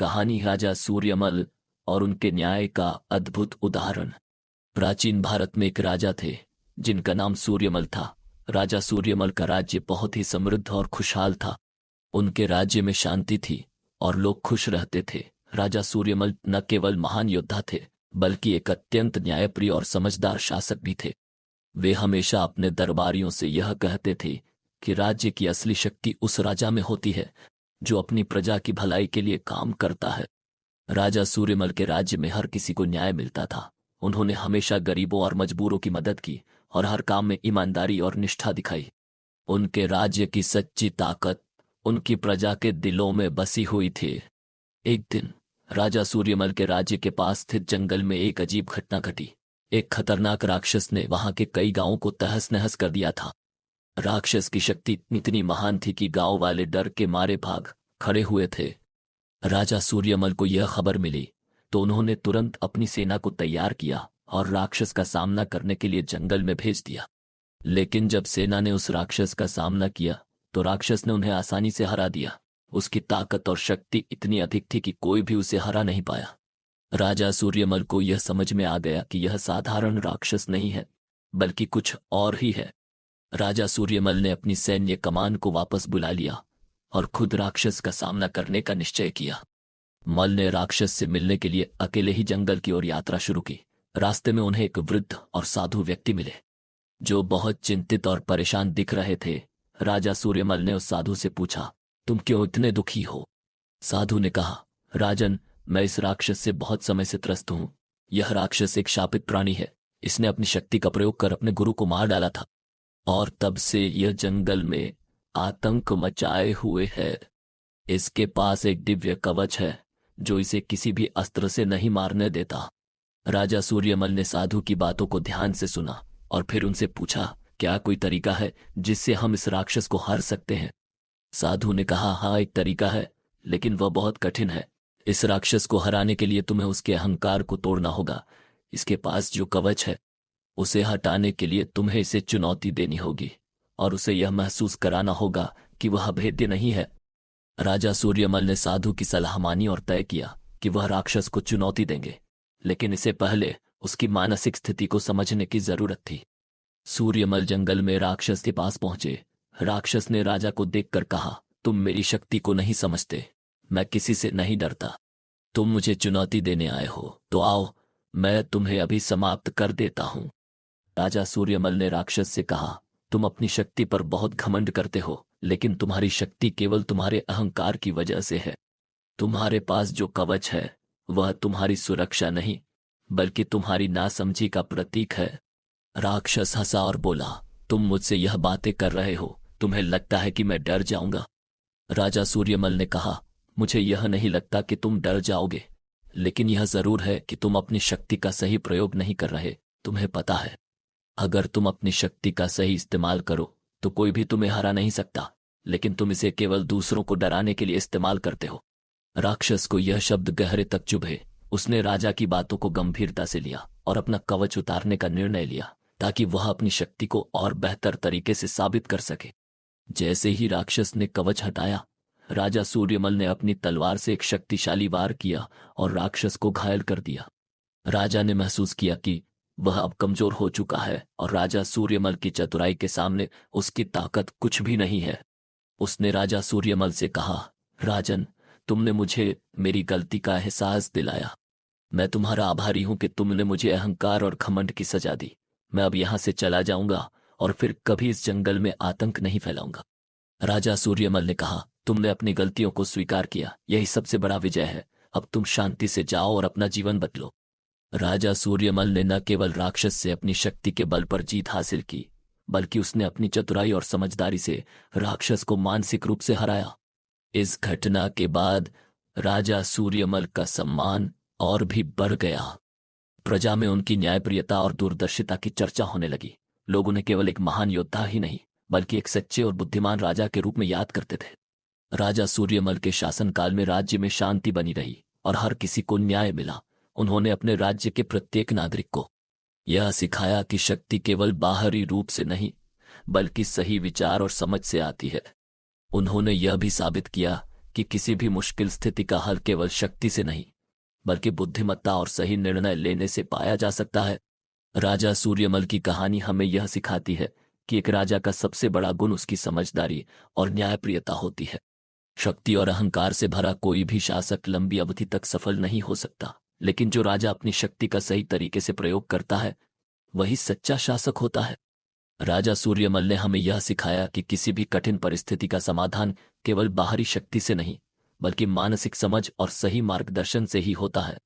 कहानी राजा सूर्यमल और उनके न्याय का अद्भुत उदाहरण। प्राचीन भारत में एक राजा थे जिनका नाम सूर्यमल था। राजा सूर्यमल का राज्य बहुत ही समृद्ध और खुशहाल था। उनके राज्य में शांति थी और लोग खुश रहते थे। राजा सूर्यमल न केवल महान योद्धा थे बल्कि एक अत्यंत न्यायप्रिय और समझदार शासक भी थे। वे हमेशा अपने दरबारियों से यह कहते थे कि राज्य की असली शक्ति उस राजा में होती है जो अपनी प्रजा की भलाई के लिए काम करता है। राजा सूर्यमल के राज्य में हर किसी को न्याय मिलता था। उन्होंने हमेशा गरीबों और मजबूरों की मदद की और हर काम में ईमानदारी और निष्ठा दिखाई। उनके राज्य की सच्ची ताकत उनकी प्रजा के दिलों में बसी हुई थी। एक दिन राजा सूर्यमल के राज्य के पास स्थित जंगल में एक अजीब घटना घटी। एक खतरनाक राक्षस ने वहां के कई गांवों को तहस नहस कर दिया था। राक्षस की शक्ति इतनी महान थी कि गांव वाले डर के मारे भाग खड़े हुए थे। राजा सूर्यमल को यह खबर मिली तो उन्होंने तुरंत अपनी सेना को तैयार किया और राक्षस का सामना करने के लिए जंगल में भेज दिया। लेकिन जब सेना ने उस राक्षस का सामना किया तो राक्षस ने उन्हें आसानी से हरा दिया। उसकी ताकत और शक्ति इतनी अधिक थी कि कोई भी उसे हरा नहीं पाया। राजा सूर्यमल को यह समझ में आ गया कि यह साधारण राक्षस नहीं है बल्कि कुछ और ही है। राजा सूर्यमल ने अपनी सैन्य कमान को वापस बुला लिया और खुद राक्षस का सामना करने का निश्चय किया। मल ने राक्षस से मिलने के लिए अकेले ही जंगल की ओर यात्रा शुरू की। रास्ते में उन्हें एक वृद्ध और साधु व्यक्ति मिले जो बहुत चिंतित और परेशान दिख रहे थे। राजा सूर्यमल ने उस साधु से पूछा, तुम क्यों इतने दुखी हो? साधु ने कहा, राजन, मैं इस राक्षस से बहुत समय से त्रस्त हूं। यह राक्षस एक शापित प्राणी है। इसने अपनी शक्ति का प्रयोग कर अपने गुरु को मार डाला था और तब से यह जंगल में आतंक मचाए हुए है। इसके पास एक दिव्य कवच है जो इसे किसी भी अस्त्र से नहीं मारने देता। राजा सूर्यमल ने साधु की बातों को ध्यान से सुना और फिर उनसे पूछा, क्या कोई तरीका है जिससे हम इस राक्षस को हार सकते हैं? साधु ने कहा, हाँ, एक तरीका है, लेकिन वह बहुत कठिन है। इस राक्षस को हराने के लिए तुम्हें उसके अहंकार को तोड़ना होगा। इसके पास जो कवच है उसे हटाने के लिए तुम्हें इसे चुनौती देनी होगी और उसे यह महसूस कराना होगा कि वह अभेद्य नहीं है। राजा सूर्यमल ने साधु की सलाह मानी और तय किया कि वह राक्षस को चुनौती देंगे, लेकिन इससे पहले उसकी मानसिक स्थिति को समझने की जरूरत थी। सूर्यमल जंगल में राक्षस के पास पहुंचे। राक्षस ने राजा को देखकर कहा, तुम मेरी शक्ति को नहीं समझते। मैं किसी से नहीं डरता। तुम मुझे चुनौती देने आए हो तो आओ, मैं तुम्हें अभी समाप्त कर देता हूं। राजा सूर्यमल ने राक्षस से कहा, तुम अपनी शक्ति पर बहुत घमंड करते हो, लेकिन तुम्हारी शक्ति केवल तुम्हारे अहंकार की वजह से है। तुम्हारे पास जो कवच है वह तुम्हारी सुरक्षा नहीं बल्कि तुम्हारी नासमझी का प्रतीक है। राक्षस हंसा और बोला, तुम मुझसे यह बातें कर रहे हो? तुम्हें लगता है कि मैं डर जाऊंगा? राजा सूर्यमल ने कहा, मुझे यह नहीं लगता कि तुम डर जाओगे, लेकिन यह जरूर है कि तुम अपनी शक्ति का सही प्रयोग नहीं कर रहे। तुम्हें पता है, अगर तुम अपनी शक्ति का सही इस्तेमाल करो तो कोई भी तुम्हें हरा नहीं सकता, लेकिन तुम इसे केवल दूसरों को डराने के लिए इस्तेमाल करते हो। राक्षस को यह शब्द गहरे तक चुभे। उसने राजा की बातों को गंभीरता से लिया और अपना कवच उतारने का निर्णय लिया ताकि वह अपनी शक्ति को और बेहतर तरीके से साबित कर सके। जैसे ही राक्षस ने कवच हटाया, राजा सूर्यमल ने अपनी तलवार से एक शक्तिशाली वार किया और राक्षस को घायल कर दिया। राजा ने महसूस किया कि वह अब कमजोर हो चुका है और राजा सूर्यमल की चतुराई के सामने उसकी ताकत कुछ भी नहीं है। उसने राजा सूर्यमल से कहा, राजन, तुमने मुझे मेरी गलती का एहसास दिलाया। मैं तुम्हारा आभारी हूं कि तुमने मुझे अहंकार और घमंड की सजा दी। मैं अब यहां से चला जाऊंगा और फिर कभी इस जंगल में आतंक नहीं फैलाऊंगा। राजा सूर्यमल ने कहा, तुमने अपनी गलतियों को स्वीकार किया, यही सबसे बड़ा विजय है। अब तुम शांति से जाओ और अपना जीवन बदलो। राजा सूर्यमल ने न केवल राक्षस से अपनी शक्ति के बल पर जीत हासिल की, बल्कि उसने अपनी चतुराई और समझदारी से राक्षस को मानसिक रूप से हराया। इस घटना के बाद राजा सूर्यमल का सम्मान और भी बढ़ गया। प्रजा में उनकी न्यायप्रियता और दूरदर्शिता की चर्चा होने लगी। लोग उन्हें केवल एक महान योद्धा ही नहीं बल्कि एक सच्चे और बुद्धिमान राजा के रूप में याद करते थे। राजा सूर्यमल के शासनकाल में राज्य में शांति बनी रही और हर किसी को न्याय मिला। उन्होंने अपने राज्य के प्रत्येक नागरिक को यह सिखाया कि शक्ति केवल बाहरी रूप से नहीं बल्कि सही विचार और समझ से आती है। उन्होंने यह भी साबित किया कि किसी भी मुश्किल स्थिति का हल केवल शक्ति से नहीं बल्कि बुद्धिमत्ता और सही निर्णय लेने से पाया जा सकता है। राजा सूर्यमल की कहानी हमें यह सिखाती है कि एक राजा का सबसे बड़ा गुण उसकी समझदारी और न्यायप्रियता होती है। शक्ति और अहंकार से भरा कोई भी शासक लंबी अवधि तक सफल नहीं हो सकता, लेकिन जो राजा अपनी शक्ति का सही तरीके से प्रयोग करता है वही सच्चा शासक होता है। राजा सूर्यमल ने हमें यह सिखाया कि किसी भी कठिन परिस्थिति का समाधान केवल बाहरी शक्ति से नहीं बल्कि मानसिक समझ और सही मार्गदर्शन से ही होता है।